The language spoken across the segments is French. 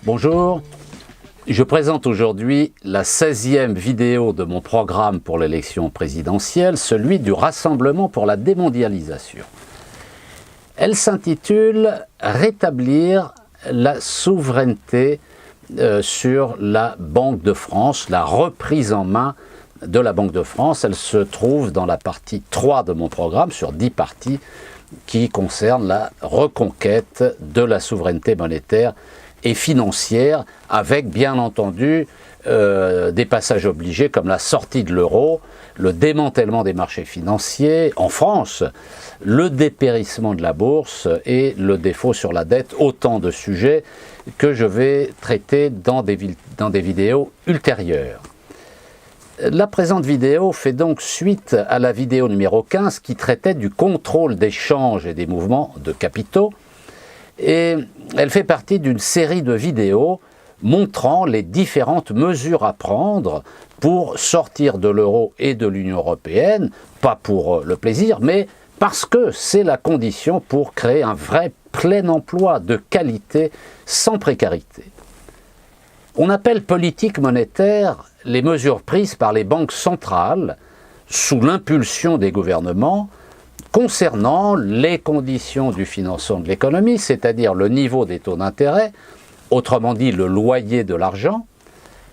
Bonjour, je présente aujourd'hui la 16e vidéo de mon programme pour l'élection présidentielle, celui du Rassemblement pour la démondialisation. Elle s'intitule « Rétablir la souveraineté sur la Banque de France », la reprise en main de la Banque de France. Elle se trouve dans la partie 3 de mon programme, sur 10 parties, qui concerne la reconquête de la souveraineté monétaire et financière, avec bien entendu des passages obligés comme la sortie de l'euro, le démantèlement des marchés financiers en France, le dépérissement de la bourse et le défaut sur la dette, autant de sujets que je vais traiter dans des vidéos ultérieures. La présente vidéo fait donc suite à la vidéo numéro 15 qui traitait du contrôle des changes et des mouvements de capitaux, et elle fait partie d'une série de vidéos montrant les différentes mesures à prendre pour sortir de l'euro et de l'Union européenne, pas pour le plaisir, mais parce que c'est la condition pour créer un vrai plein emploi de qualité sans précarité. On appelle politique monétaire les mesures prises par les banques centrales sous l'impulsion des gouvernements concernant les conditions du financement de l'économie, c'est-à-dire le niveau des taux d'intérêt, autrement dit le loyer de l'argent,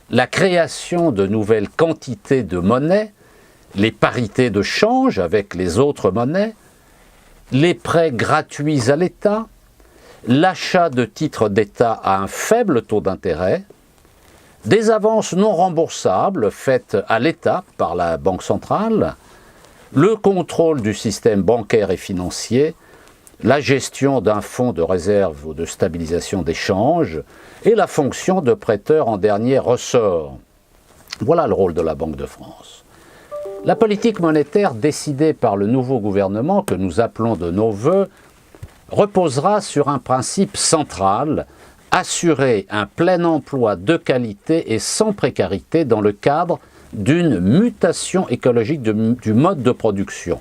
la création de nouvelles quantités de monnaie, les parités de change avec les autres monnaies, les prêts gratuits à l'État, l'achat de titres d'État à un faible taux d'intérêt, des avances non remboursables faites à l'État par la Banque centrale, le contrôle du système bancaire et financier, la gestion d'un fonds de réserve ou de stabilisation des changes et la fonction de prêteur en dernier ressort. Voilà le rôle de la Banque de France. La politique monétaire décidée par le nouveau gouvernement, que nous appelons de nos vœux, reposera sur un principe central: assurer un plein emploi de qualité et sans précarité dans le cadre d'une mutation écologique du mode de production.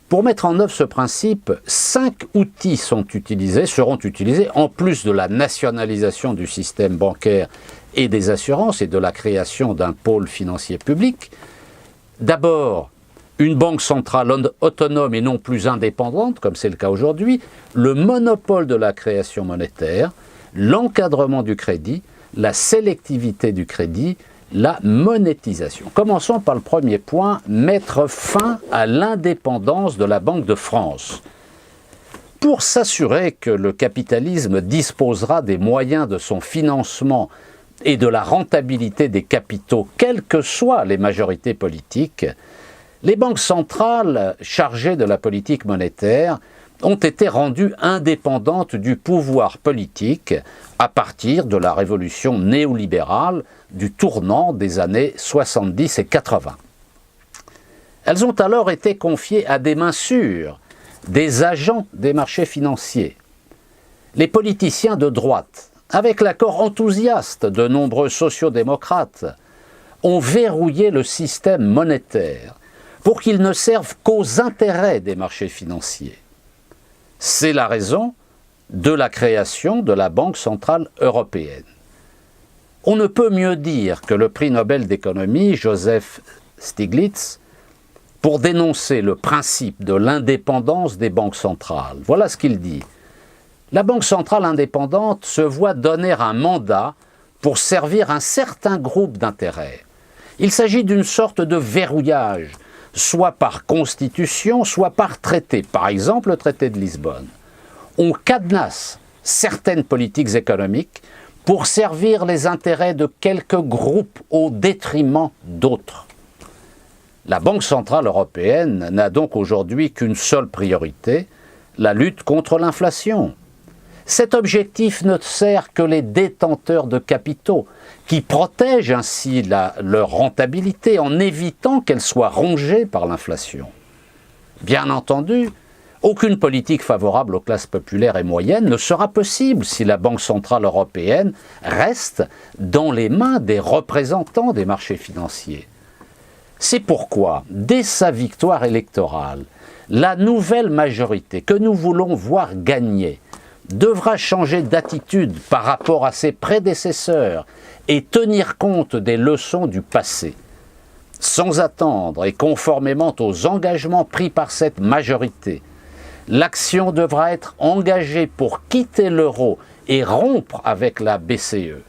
Pour mettre en œuvre ce principe, 5 outils seront utilisés, en plus de la nationalisation du système bancaire et des assurances et de la création d'un pôle financier public. D'abord, une banque centrale autonome et non plus indépendante, comme c'est le cas aujourd'hui, le monopole de la création monétaire, l'encadrement du crédit, la sélectivité du crédit, la monétisation. Commençons par le premier point, mettre fin à l'indépendance de la Banque de France. Pour s'assurer que le capitalisme disposera des moyens de son financement et de la rentabilité des capitaux, quelles que soient les majorités politiques, les banques centrales chargées de la politique monétaire ont été rendues indépendantes du pouvoir politique à partir de la révolution néolibérale du tournant des années 70 et 80. Elles ont alors été confiées à des mains sûres, des agents des marchés financiers. Les politiciens de droite, avec l'accord enthousiaste de nombreux sociodémocrates, ont verrouillé le système monétaire pour qu'il ne serve qu'aux intérêts des marchés financiers. C'est la raison de la création de la Banque centrale européenne. On ne peut mieux dire que le prix Nobel d'économie, Joseph Stiglitz, pour dénoncer le principe de l'indépendance des banques centrales. Voilà ce qu'il dit. La Banque centrale indépendante se voit donner un mandat pour servir un certain groupe d'intérêts. Il s'agit d'une sorte de verrouillage, soit par constitution, soit par traité, par exemple le traité de Lisbonne. On cadenasse certaines politiques économiques pour servir les intérêts de quelques groupes au détriment d'autres. La Banque centrale européenne n'a donc aujourd'hui qu'une seule priorité, la lutte contre l'inflation. Cet objectif ne sert que les détenteurs de capitaux, qui protègent ainsi leur rentabilité en évitant qu'elle soit rongée par l'inflation. Bien entendu, aucune politique favorable aux classes populaires et moyennes ne sera possible si la Banque centrale européenne reste dans les mains des représentants des marchés financiers. C'est pourquoi, dès sa victoire électorale, la nouvelle majorité que nous voulons voir gagner devra changer d'attitude par rapport à ses prédécesseurs et tenir compte des leçons du passé. Sans attendre et conformément aux engagements pris par cette majorité, l'action devra être engagée pour quitter l'euro et rompre avec la BCE.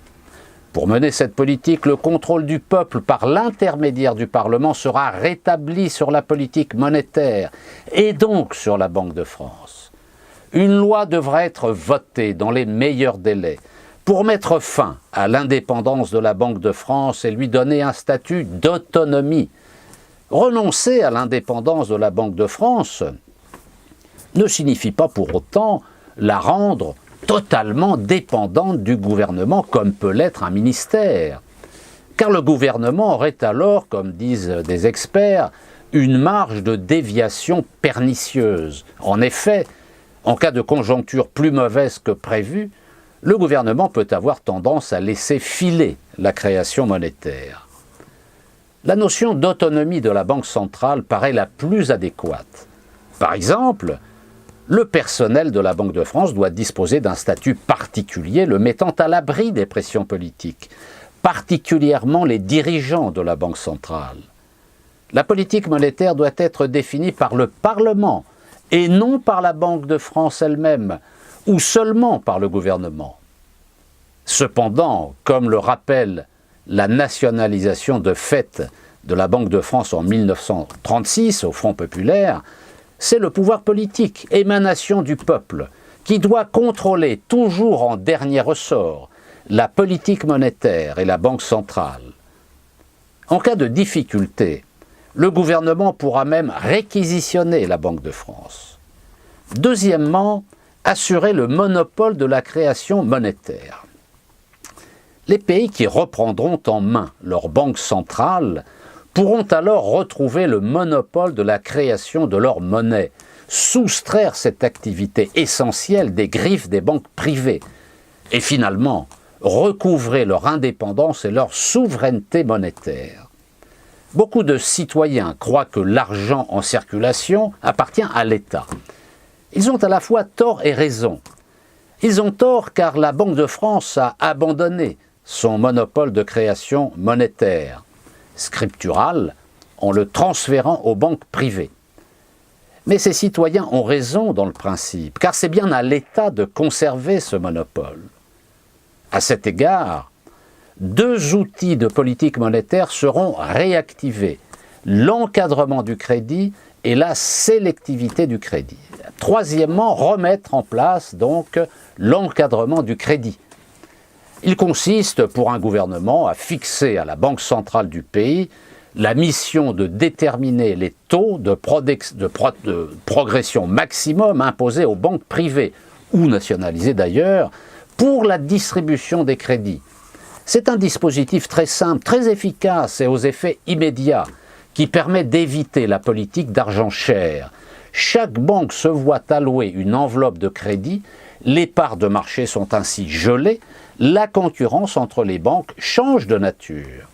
Pour mener cette politique, le contrôle du peuple par l'intermédiaire du Parlement sera rétabli sur la politique monétaire et donc sur la Banque de France. Une loi devra être votée dans les meilleurs délais pour mettre fin à l'indépendance de la Banque de France et lui donner un statut d'autonomie. Renoncer à l'indépendance de la Banque de France ne signifie pas pour autant la rendre totalement dépendante du gouvernement comme peut l'être un ministère. Car le gouvernement aurait alors, comme disent des experts, une marge de déviation pernicieuse. En effet, en cas de conjoncture plus mauvaise que prévu, le gouvernement peut avoir tendance à laisser filer la création monétaire. La notion d'autonomie de la Banque centrale paraît la plus adéquate. Par exemple, le personnel de la Banque de France doit disposer d'un statut particulier le mettant à l'abri des pressions politiques, particulièrement les dirigeants de la Banque centrale. La politique monétaire doit être définie par le Parlement et non par la Banque de France elle-même, ou seulement par le gouvernement. Cependant, comme le rappelle la nationalisation de fait de la Banque de France en 1936 au Front populaire, c'est le pouvoir politique, émanation du peuple, qui doit contrôler toujours en dernier ressort la politique monétaire et la Banque centrale. En cas de difficulté, le gouvernement pourra même réquisitionner la Banque de France. Deuxièmement, assurer le monopole de la création monétaire. Les pays qui reprendront en main leur banque centrale pourront alors retrouver le monopole de la création de leur monnaie, soustraire cette activité essentielle des griffes des banques privées et finalement recouvrer leur indépendance et leur souveraineté monétaire. Beaucoup de citoyens croient que l'argent en circulation appartient à l'État. Ils ont à la fois tort et raison. Ils ont tort car la Banque de France a abandonné son monopole de création monétaire, scriptural, en le transférant aux banques privées. Mais ces citoyens ont raison dans le principe, car c'est bien à l'État de conserver ce monopole. À cet égard, deux outils de politique monétaire seront réactivés, l'encadrement du crédit et la sélectivité du crédit. Troisièmement, remettre en place donc l'encadrement du crédit. Il consiste pour un gouvernement à fixer à la Banque centrale du pays la mission de déterminer les taux de progression maximum imposés aux banques privées, ou nationalisées d'ailleurs, pour la distribution des crédits. C'est un dispositif très simple, très efficace et aux effets immédiats, qui permet d'éviter la politique d'argent cher. Chaque banque se voit allouer une enveloppe de crédit, les parts de marché sont ainsi gelées, la concurrence entre les banques change de nature.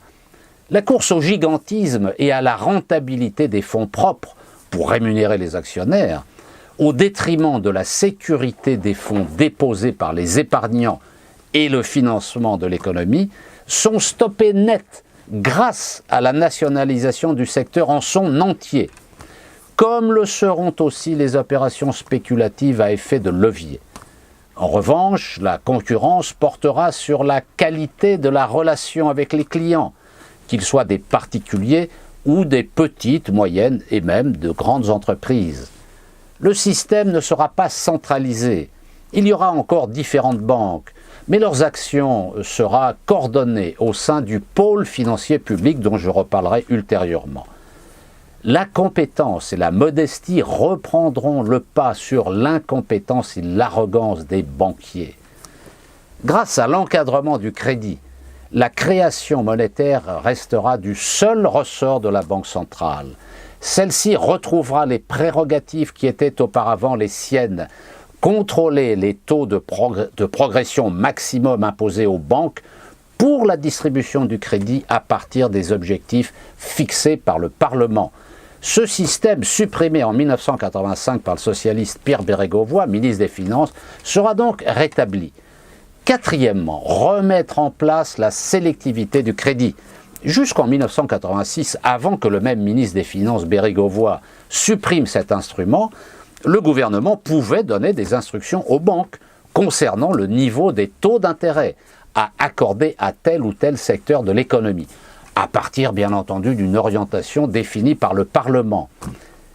La course au gigantisme et à la rentabilité des fonds propres pour rémunérer les actionnaires, au détriment de la sécurité des fonds déposés par les épargnants et le financement de l'économie, sont stoppés net grâce à la nationalisation du secteur en son entier, comme le seront aussi les opérations spéculatives à effet de levier. En revanche, la concurrence portera sur la qualité de la relation avec les clients, qu'ils soient des particuliers ou des petites, moyennes et même de grandes entreprises. Le système ne sera pas centralisé. Il y aura encore différentes banques, mais leurs actions seront coordonnées au sein du pôle financier public dont je reparlerai ultérieurement. La compétence et la modestie reprendront le pas sur l'incompétence et l'arrogance des banquiers. Grâce à l'encadrement du crédit, la création monétaire restera du seul ressort de la Banque centrale. Celle-ci retrouvera les prérogatives qui étaient auparavant les siennes, contrôler les taux de progression maximum imposés aux banques pour la distribution du crédit à partir des objectifs fixés par le Parlement, Ce système, supprimé en 1985 par le socialiste Pierre Bérégovoy, ministre des Finances, sera donc rétabli. Quatrièmement, remettre en place la sélectivité du crédit. Jusqu'en 1986, avant que le même ministre des Finances Bérégovoy supprime cet instrument, le gouvernement pouvait donner des instructions aux banques concernant le niveau des taux d'intérêt à accorder à tel ou tel secteur de l'économie, à partir bien entendu d'une orientation définie par le Parlement.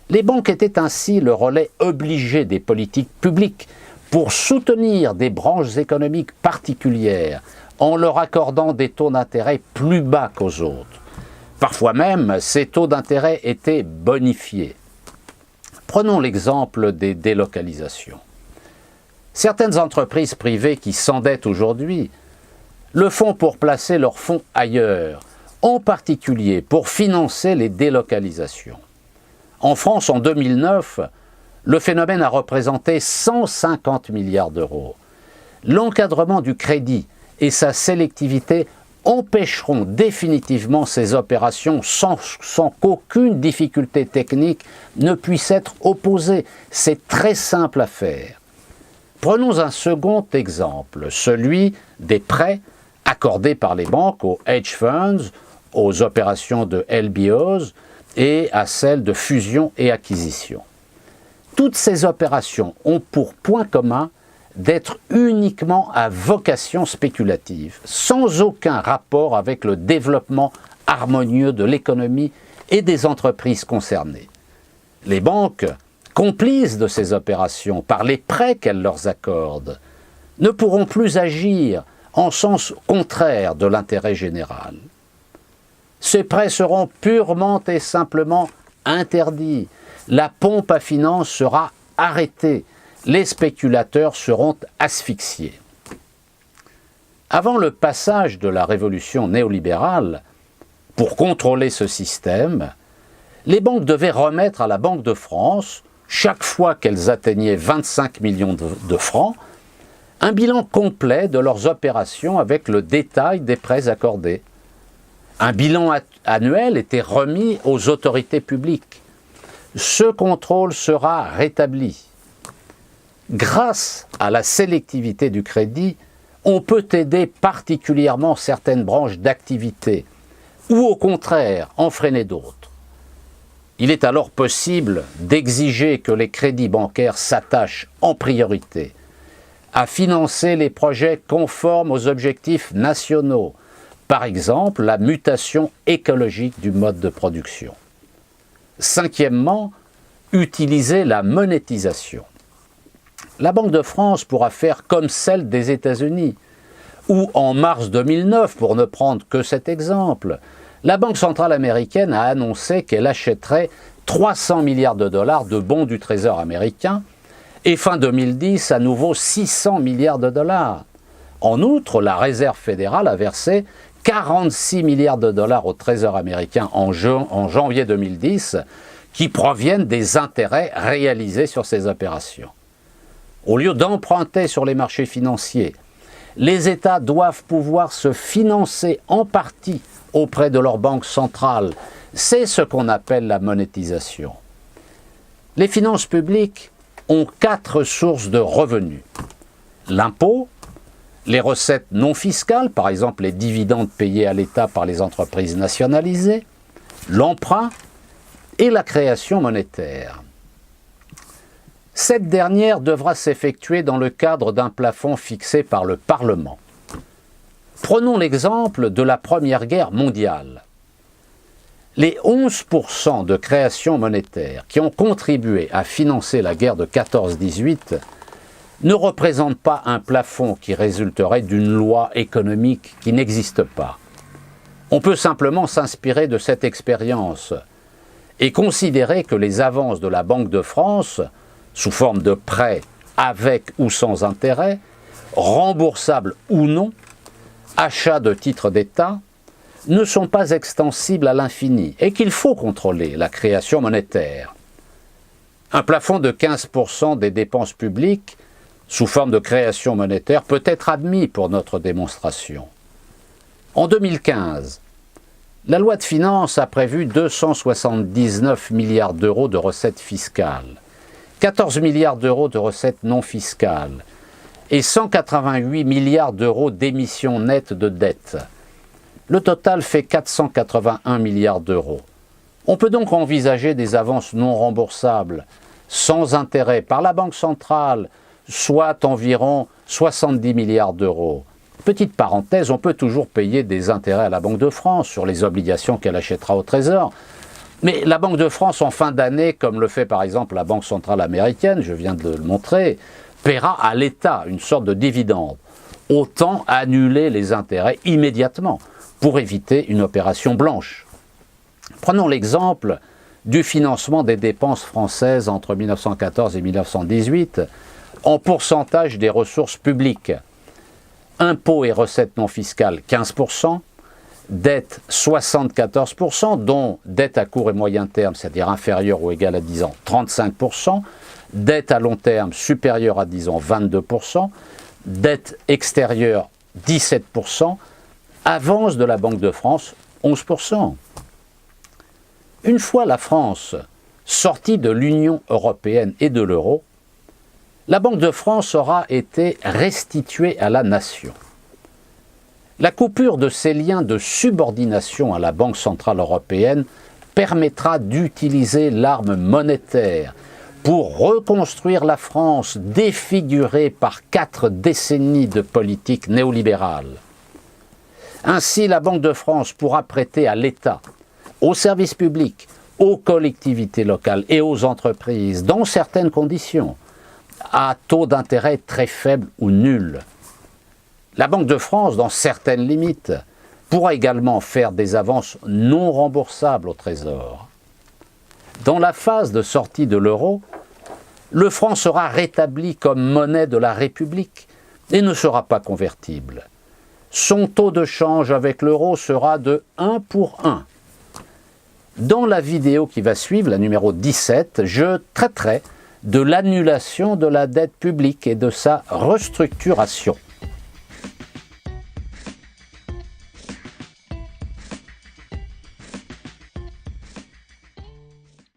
Les banques étaient ainsi le relais obligé des politiques publiques pour soutenir des branches économiques particulières en leur accordant des taux d'intérêt plus bas qu'aux autres. Parfois même, ces taux d'intérêt étaient bonifiés. Prenons l'exemple des délocalisations. Certaines entreprises privées qui s'endettent aujourd'hui le font pour placer leurs fonds ailleurs, en particulier pour financer les délocalisations. En France, en 2009, le phénomène a représenté 150 milliards d'euros. L'encadrement du crédit et sa sélectivité empêcheront définitivement ces opérations sans qu'aucune difficulté technique ne puisse être opposée. C'est très simple à faire. Prenons un second exemple, celui des prêts accordés par les banques aux hedge funds, aux opérations de LBOs et à celles de fusion et acquisition. Toutes ces opérations ont pour point commun d'être uniquement à vocation spéculative, sans aucun rapport avec le développement harmonieux de l'économie et des entreprises concernées. Les banques, complices de ces opérations par les prêts qu'elles leur accordent, ne pourront plus agir en sens contraire de l'intérêt général. Ces prêts seront purement et simplement interdits. La pompe à finances sera arrêtée. Les spéculateurs seront asphyxiés. Avant le passage de la révolution néolibérale, pour contrôler ce système, les banques devaient remettre à la Banque de France, chaque fois qu'elles atteignaient 25 millions de francs, un bilan complet de leurs opérations avec le détail des prêts accordés. Un bilan annuel était remis aux autorités publiques. Ce contrôle sera rétabli. Grâce à la sélectivité du crédit, on peut aider particulièrement certaines branches d'activité ou au contraire en freiner d'autres. Il est alors possible d'exiger que les crédits bancaires s'attachent en priorité à financer les projets conformes aux objectifs nationaux, par exemple la mutation écologique du mode de production. Cinquièmement, utiliser la monétisation. La Banque de France pourra faire comme celle des États-Unis, où en mars 2009, pour ne prendre que cet exemple, la Banque centrale américaine a annoncé qu'elle achèterait 300 milliards de dollars de bons du Trésor américain et fin 2010, à nouveau 600 milliards de dollars. En outre, la Réserve fédérale a versé 46 milliards de dollars au Trésor américain en janvier 2010 qui proviennent des intérêts réalisés sur ces opérations. Au lieu d'emprunter sur les marchés financiers, les États doivent pouvoir se financer en partie auprès de leur banque centrale. C'est ce qu'on appelle la monétisation. Les finances publiques ont 4 sources de revenus. L'impôt, les recettes non fiscales, par exemple les dividendes payés à l'État par les entreprises nationalisées, l'emprunt et la création monétaire. Cette dernière devra s'effectuer dans le cadre d'un plafond fixé par le Parlement. Prenons l'exemple de la Première Guerre mondiale. Les 11% de création monétaire qui ont contribué à financer la guerre de 14-18 ne représentent pas un plafond qui résulterait d'une loi économique qui n'existe pas. On peut simplement s'inspirer de cette expérience et considérer que les avances de la Banque de France, sous forme de prêts avec ou sans intérêt, remboursables ou non, achats de titres d'État, ne sont pas extensibles à l'infini et qu'il faut contrôler la création monétaire. Un plafond de 15% des dépenses publiques sous forme de création monétaire peut être admis pour notre démonstration. En 2015, La loi de finances a prévu 279 milliards d'euros de recettes fiscales, 14 milliards d'euros de recettes non fiscales et 188 milliards d'euros d'émissions nettes de dette. Le total fait 481 milliards d'euros. On peut donc envisager des avances non remboursables, sans intérêt, par la Banque centrale, soit environ 70 milliards d'euros. Petite parenthèse, on peut toujours payer des intérêts à la Banque de France sur les obligations qu'elle achètera au Trésor. Mais la Banque de France, en fin d'année, comme le fait par exemple la Banque centrale américaine, je viens de le montrer, paiera à l'État une sorte de dividende. Autant annuler les intérêts immédiatement pour éviter une opération blanche. Prenons l'exemple du financement des dépenses françaises entre 1914 et 1918 en pourcentage des ressources publiques. Impôts et recettes non fiscales 15%, dette 74%, dont dette à court et moyen terme, c'est-à-dire inférieure ou égale à 10 ans, 35%, dette à long terme supérieure à 10 ans, 22%, dette extérieure 17%, avance de la Banque de France 11%. Une fois la France sortie de l'Union européenne et de l'euro, la Banque de France aura été restituée à la nation. La coupure de ces liens de subordination à la Banque centrale européenne permettra d'utiliser l'arme monétaire pour reconstruire la France défigurée par 4 décennies de politique néolibérale. Ainsi, la Banque de France pourra prêter à l'État, aux services publics, aux collectivités locales et aux entreprises, dans certaines conditions, à taux d'intérêt très faible ou nul. La Banque de France, dans certaines limites, pourra également faire des avances non remboursables au Trésor. Dans la phase de sortie de l'euro, le franc sera rétabli comme monnaie de la République et ne sera pas convertible. Son taux de change avec l'euro sera de 1 pour 1. Dans la vidéo qui va suivre, la numéro 17, je traiterai de l'annulation de la dette publique et de sa restructuration.